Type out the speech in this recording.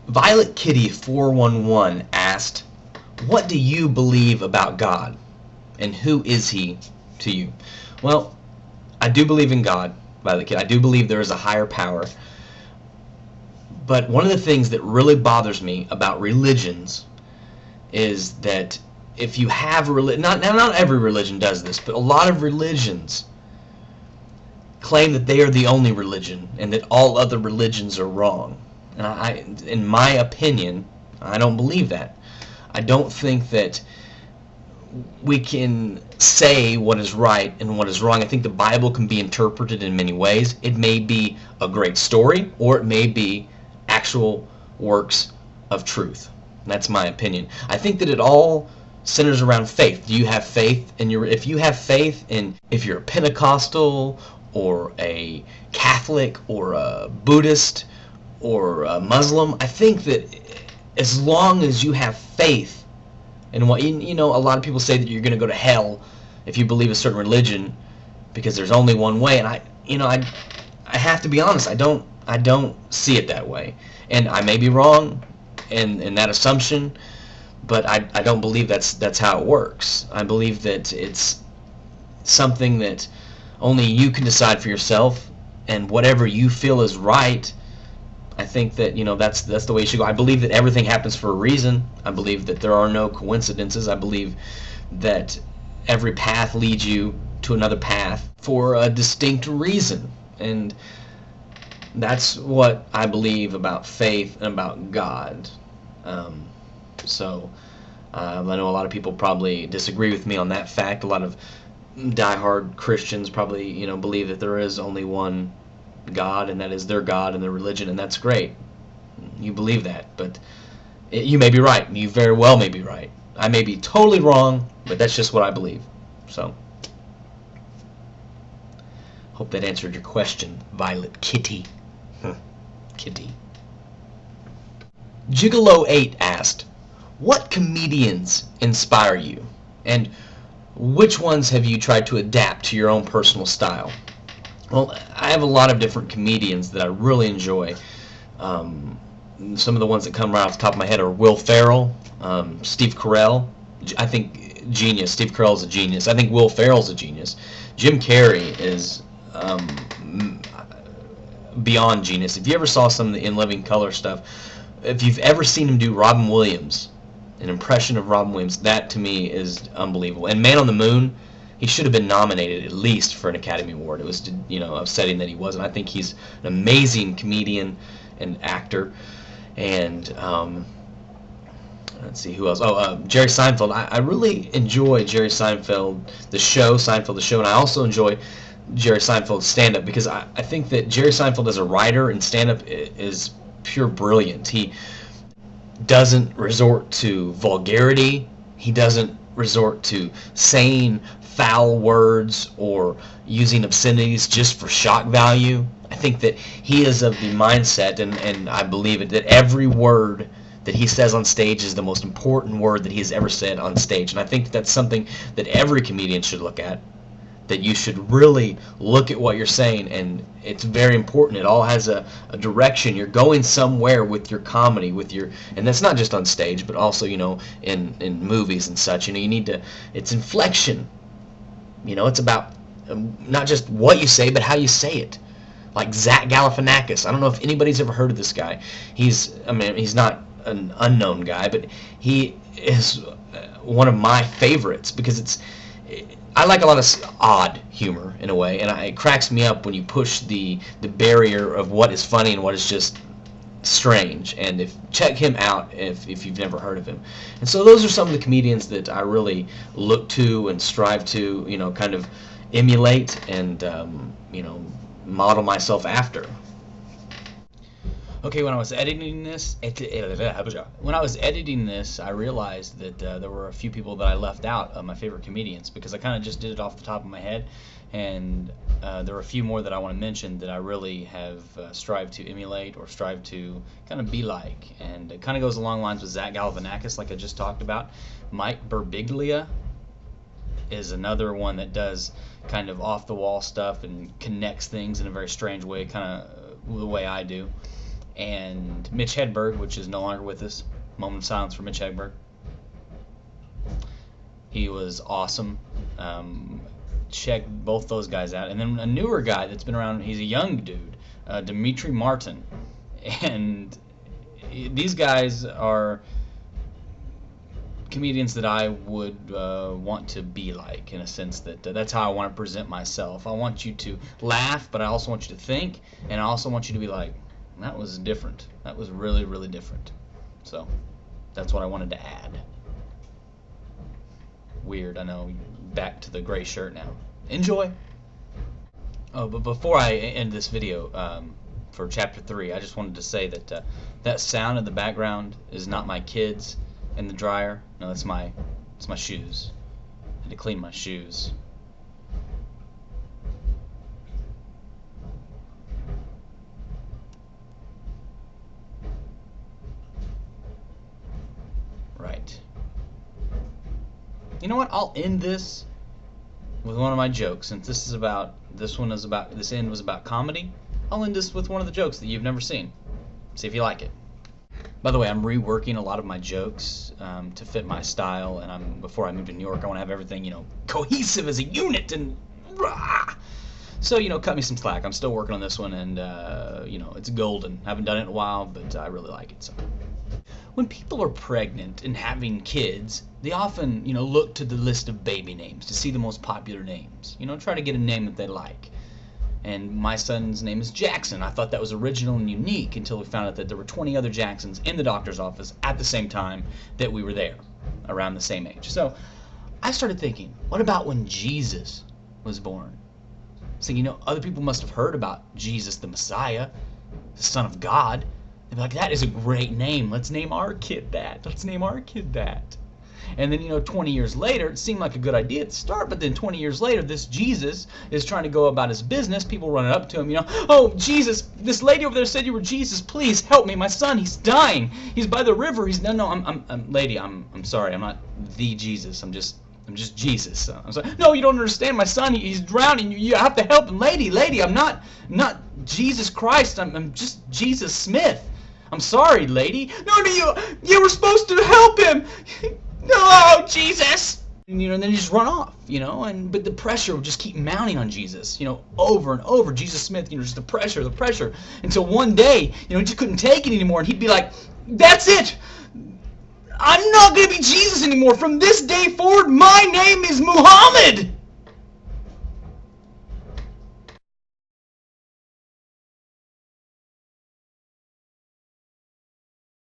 Violet Kitty 411 asked, "What do you believe about God, and who is He to you?" Well, I do believe in God, Violet Kitty. I do believe there is a higher power. But one of the things that really bothers me about religions is that if you have religion, not every religion does this, but a lot of religions claim that they are the only religion and that all other religions are wrong. And in my opinion, I don't believe that. I don't think that we can say what is right and what is wrong. I think the Bible can be interpreted in many ways. It may be a great story, or it may be actual works of truth. That's my opinion. I think that it all centers around faith. Do you have faith in if you have faith in, if you're a Pentecostal or a Catholic or a Buddhist or a Muslim, I think that as long as you have faith in what, you know, a lot of people say that you're going to go to hell if you believe a certain religion because there's only one way, and I have to be honest, I don't see it that way. And I may be wrong in that assumption, but I don't believe that's how it works. I believe that it's something that only you can decide for yourself, and whatever you feel is right, I think that, you know, that's the way you should go. I believe that everything happens for a reason. I believe that there are no coincidences. I believe that every path leads you to another path for a distinct reason. And that's what I believe about faith and about God. I know a lot of people probably disagree with me on that fact. A lot of diehard Christians probably, you know, believe that there is only one God, and that is their God and their religion, and that's great. You believe that, but you may be right. You very well may be right. I may be totally wrong, but that's just what I believe. So, hope that answered your question, Violet Kitty. Kitty. Gigolo8 asked, "What comedians inspire you, and which ones have you tried to adapt to your own personal style?" Well, I have a lot of different comedians that I really enjoy. Some of the ones that come right off the top of my head are Will Ferrell, Steve Carell. I think genius. Steve Carell is a genius. I think Will Ferrell's a genius. Jim Carrey is beyond genius. If you ever saw some of the In Living Color stuff, if you've ever seen him do Robin Williams, an impression of Robin Williams, that to me is unbelievable. And Man on the Moon, he should have been nominated at least for an Academy Award. It was, you know, upsetting that he wasn't. I think he's an amazing comedian and actor. And let's see who else. Jerry Seinfeld. I really enjoy Jerry Seinfeld, the show, and I also enjoy Jerry Seinfeld's stand-up, because I think that Jerry Seinfeld as a writer and stand-up is pure brilliant. He doesn't resort to vulgarity. He doesn't resort to saying foul words or using obscenities just for shock value. I think that he is of the mindset, and I believe it, that every word that he says on stage is the most important word that he has ever said on stage. And I think that's something that every comedian should look at, that you should really look at what you're saying, and it's very important. It all has a direction. You're going somewhere with your comedy, and that's not just on stage, but also, you know, in movies and such. You know, you need to, it's inflection. You know, it's about not just what you say, but how you say it. Like Zach Galifianakis. I don't know if anybody's ever heard of this guy. He's not an unknown guy, but he is one of my favorites, because I like a lot of odd humor in a way, and it cracks me up when you push the barrier of what is funny and what is just strange. And check him out if you've never heard of him. And so those are some of the comedians that I really look to and strive to, you know, kind of emulate and you know, model myself after. Okay, when I was editing this, I realized that there were a few people that I left out of my favorite comedians, because I kind of just did it off the top of my head, and there are a few more that I want to mention that I really have strived to emulate or strive to kind of be like, and it kind of goes along the lines with Zach Galifianakis, like I just talked about. Mike Birbiglia is another one that does kind of off-the-wall stuff and connects things in a very strange way, kind of the way I do. And Mitch Hedberg, which is no longer with us. Moment of silence for Mitch Hedberg. He was awesome. Check both those guys out. And then a newer guy that's been around, he's a young dude, Dimitri Martin. And these guys are comedians that I would want to be like, in a sense that that's how I want to present myself. I want you to laugh, but I also want you to think, and I also want you to be like, that was different. That was really, really different. So that's what I wanted to add. Weird, I know. Back to the gray shirt now. Enjoy! Oh, but before I end this video, for Chapter 3, I just wanted to say that that sound in the background is not my kids in the dryer. No, it's my shoes. I had to clean my shoes. Right. You know what? I'll end this with one of my jokes, since this end was about comedy. I'll end this with one of the jokes that you've never seen. See if you like it. By the way, I'm reworking a lot of my jokes to fit my style, and before I move to New York, I want to have everything, cohesive as a unit, and rah! So, cut me some slack. I'm still working on this one, and it's golden. I haven't done it in a while, but I really like it. So, when people are pregnant and having kids, they often, look to the list of baby names to see the most popular names. Try to get a name that they like. And my son's name is Jackson. I thought that was original and unique until we found out that there were 20 other Jacksons in the doctor's office at the same time that we were there, around the same age. So I started thinking, what about when Jesus was born? So, other people must have heard about Jesus the Messiah, the Son of God. They'd be like, that is a great name. Let's name our kid that. Let's name our kid that. And then, 20 years later, it seemed like a good idea at the start, but then 20 years later, this Jesus is trying to go about his business. People running up to him, oh, Jesus, this lady over there said you were Jesus. Please help me. My son, he's dying. He's by the river. Lady, I'm sorry. I'm not the Jesus. I'm just Jesus. I'm sorry. No, you don't understand. My son, he's drowning. You have to help him. Lady, I'm not Jesus Christ. I'm just Jesus Smith. I'm sorry, lady. No, you were supposed to help him. No, Jesus! And then you just run off, but the pressure would just keep mounting on Jesus, over and over. Jesus Smith, just the pressure, until one day, he just couldn't take it anymore, and he'd be like, that's it! I'm not going to be Jesus anymore. From this day forward, my name is Muhammad!